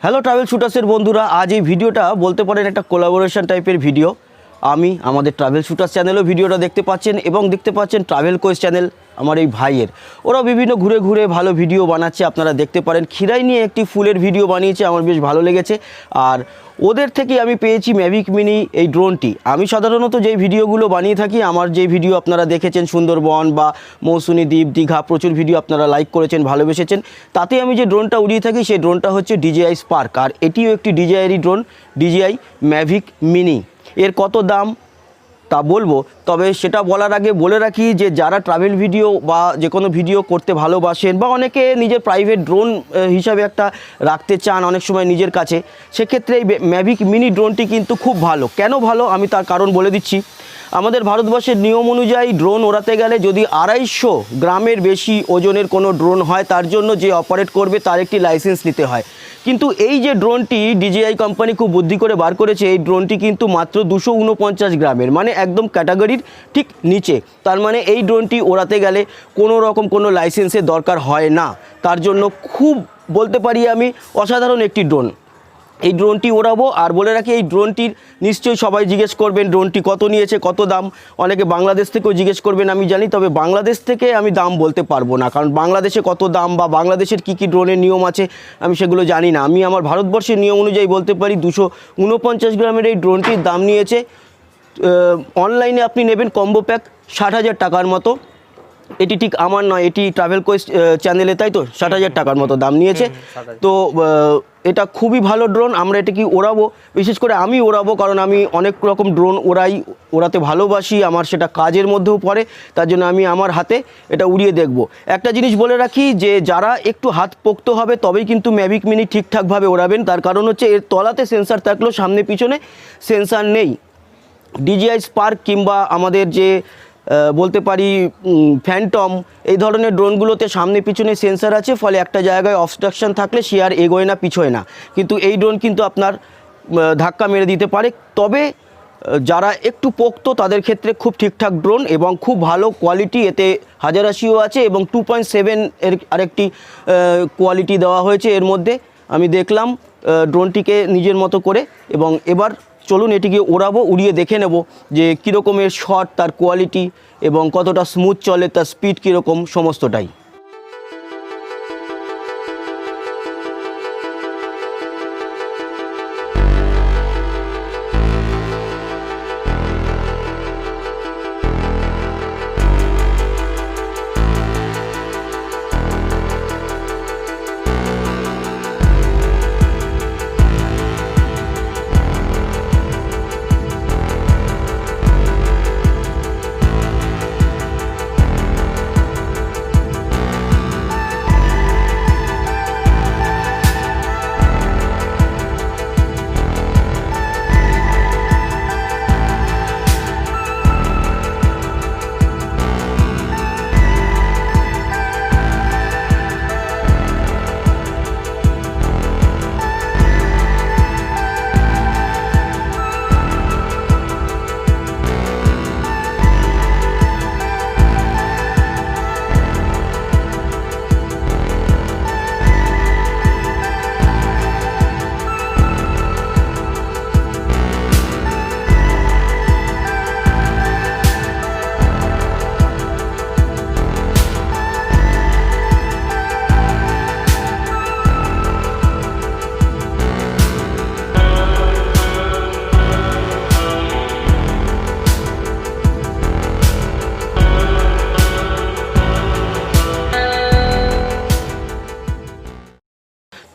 Hello travel শুটার্সের বন্ধুরা, আজ এই ভিডিওটা বলতে পারেন একটা কোলাবোরেশন টাইপের ভিডিও। আমি আমাদের ট্রাভেল শুটার্স চ্যানেলেও ভিডিওটা দেখতে পাচ্ছেন এবং দেখতে পাচ্ছেন ট্রাভেল কোয়েস চ্যানেল আমার এই ভাইয়ের, ওরাও বিভিন্ন ঘুরে ঘুরে ভালো ভিডিও বানাচ্ছে, আপনারা দেখতে পারেন। খিরাই নিয়ে একটি ফুলের ভিডিও বানিয়েছে, আমার বেশ ভালো লেগেছে। আর ওদের থেকে আমি পেয়েছি ম্যাভিক মিনি এই ড্রোনটি। আমি সাধারণত যেই ভিডিওগুলো বানিয়ে থাকি, আমার যে ভিডিও আপনারা দেখেছেন সুন্দরবন বা মৌসুমী দ্বীপ, দীঘা, প্রচুর ভিডিও আপনারা লাইক করেছেন, ভালোবেসেছেন। তাতে আমি যে ড্রোনটা উড়িয়ে থাকি সেই ড্রোনটা হচ্ছে DJI স্পার্ক, আর এটিও একটি DJI drone, DJI Mavic mini. এর কত দাম তা বলবো, তবে সেটা বলার আগে বলে রাখি যে যারা ট্রাভেল ভিডিও বা যে কোনো ভিডিও করতে ভালোবাসেন বা অনেকে নিজের প্রাইভেট ড্রোন হিসাবে একটা রাখতে চান অনেক সময় নিজের কাছে, সেক্ষেত্রে এই ম্যাভিক মিনি ড্রোনটি কিন্তু খুব ভালো। কেন ভালো আমি তার কারণ বলে দিচ্ছি। আমাদের ভারতবর্ষের নিয়ম অনুযায়ী ড্রোন ওড়াতে গেলে যদি 250 গ্রামের বেশি ওজনের কোনো ড্রোন হয়, তার জন্য যে অপারেট করবে তার একটি লাইসেন্স নিতে হয়। কিন্তু এই যে ড্রোনটি DJI কোম্পানি খুব বুদ্ধি করে বার করেছে, এই ড্রোনটি কিন্তু মাত্র 249 গ্রামের, মানে একদম ক্যাটাগরির ঠিক নিচে। তার মানে এই ড্রোনটি ওড়াতে গেলে কোনো রকম কোনো লাইসেন্সের দরকার হয় না। তার জন্য খুব বলতে পারি আমি অসাধারণ একটি ড্রোন। এই ড্রোনটি ওড়াবো। আর বলে রাখি, এই ড্রোনটির নিশ্চয়ই সবাই জিজ্ঞেস করবেন ড্রোনটি কত নিয়েছে, কত দাম। অনেকে বাংলাদেশ থেকেও জিজ্ঞেস করবেন আমি জানি, তবে বাংলাদেশ থেকে আমি দাম বলতে পারবো না, কারণ বাংলাদেশে কত দাম বা বাংলাদেশের কী কী ড্রোনের নিয়ম আছে আমি সেগুলো জানি না। আমি আমার ভারতবর্ষের নিয়ম অনুযায়ী বলতে পারি 249 গ্রামের এই ড্রোনটির দাম নিয়েছে, অনলাইনে আপনি নেবেন কম্বো প্যাক 60,000 টাকার মতো। এটি ঠিক আমার নয়, এটি ট্রাভেল কোয়েস চ্যানেলে, তাই তো 60,000 টাকার মতো দাম নিয়েছে। তো এটা খুবই ভালো ড্রোন। আমরা এটা কি ওড়াবো, বিশেষ করে আমি ওড়াবো, কারণ আমি অনেক রকম ড্রোন ওড়াতে ভালোবাসি, আমার সেটা কাজের মধ্যেও পড়ে। তার জন্য আমি আমার হাতে এটা উড়িয়ে দেখব। একটা জিনিস বলে রাখি, যে যারা একটু হাত পোক্ত হবে তবেই কিন্তু ম্যাভিক মিনি ঠিকঠাকভাবে ওড়াবেন। তার কারণ হচ্ছে এর তলাতে সেন্সার থাকলেও সামনে পিছনে সেন্সার নেই। DJI স্পার্ক কিংবা আমাদের যে বলতে পারি ফ্যান্টম, এই ধরনের ড্রোনগুলোতে সামনে পিছনে সেন্সার আছে, ফলে একটা জায়গায় অবস্ট্রাকশন থাকলে সে আর এগোয় না, পিছোয় না। কিন্তু এই ড্রোন কিন্তু আপনার ধাক্কা মেরে দিতে পারে। তবে যারা একটু পোক্ত তাদের ক্ষেত্রে খুব ঠিকঠাক ড্রোন এবং খুব ভালো কোয়ালিটি। এতে 1080ও আছে এবং 2.7 এর আরেকটি কোয়ালিটি দেওয়া হয়েছে এর মধ্যে। আমি দেখলাম ড্রোনটিকে নিজের মতো করে, এবং এবার চলুন এটিকে ওড়াবো, উড়িয়ে দেখে নেব যে কীরকমের শট, তার কোয়ালিটি এবং কতটা স্মুথ চলে, তার স্পিড কীরকম, সমস্তটাই।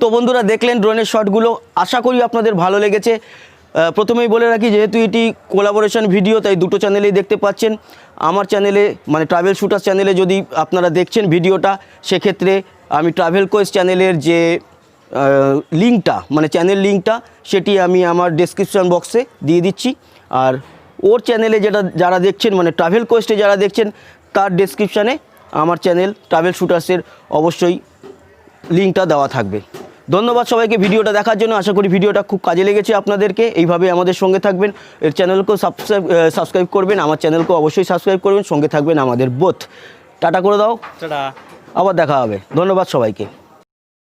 তো বন্ধুরা, দেখলেন ড্রোনের শটগুলো, আশা করি আপনাদের ভালো লেগেছে। প্রথমেই বলে রাখি, যেহেতু এটি কোলাবোরেশন ভিডিও, তাই দুটো চ্যানেলেই দেখতে পাচ্ছেন। আমার চ্যানেলে মানে ট্রাভেল শুটার্স চ্যানেলে যদি আপনারা দেখছেন ভিডিওটা, সেক্ষেত্রে আমি ট্রাভেল কোয়েস চ্যানেলের যে লিঙ্কটা, মানে চ্যানেল লিঙ্কটা, সেটি আমি আমার ডেসক্রিপশন বক্সে দিয়ে দিচ্ছি। আর ওর চ্যানেলে যারা দেখছেন, মানে ট্রাভেল কোয়েস্টে যারা দেখছেন, তার ডেসক্রিপশানে আমার চ্যানেল ট্রাভেল শুটার্সের অবশ্যই লিঙ্কটা দেওয়া থাকবে। ধন্যবাদ সবাইকে ভিডিওটা দেখার জন্য। আশা করি ভিডিওটা খুব কাজে লেগেছে আপনাদেরকে। এইভাবে আমাদের সঙ্গে থাকবেন, এর চ্যানেলকেও সাবস্ক্রাইব করবেন, আমার চ্যানেলকেও অবশ্যই সাবস্ক্রাইব করবেন, সঙ্গে থাকবেন আমাদের বোথ। টাটা করে দাও, টাটা, আবার দেখা হবে। ধন্যবাদ সবাইকে।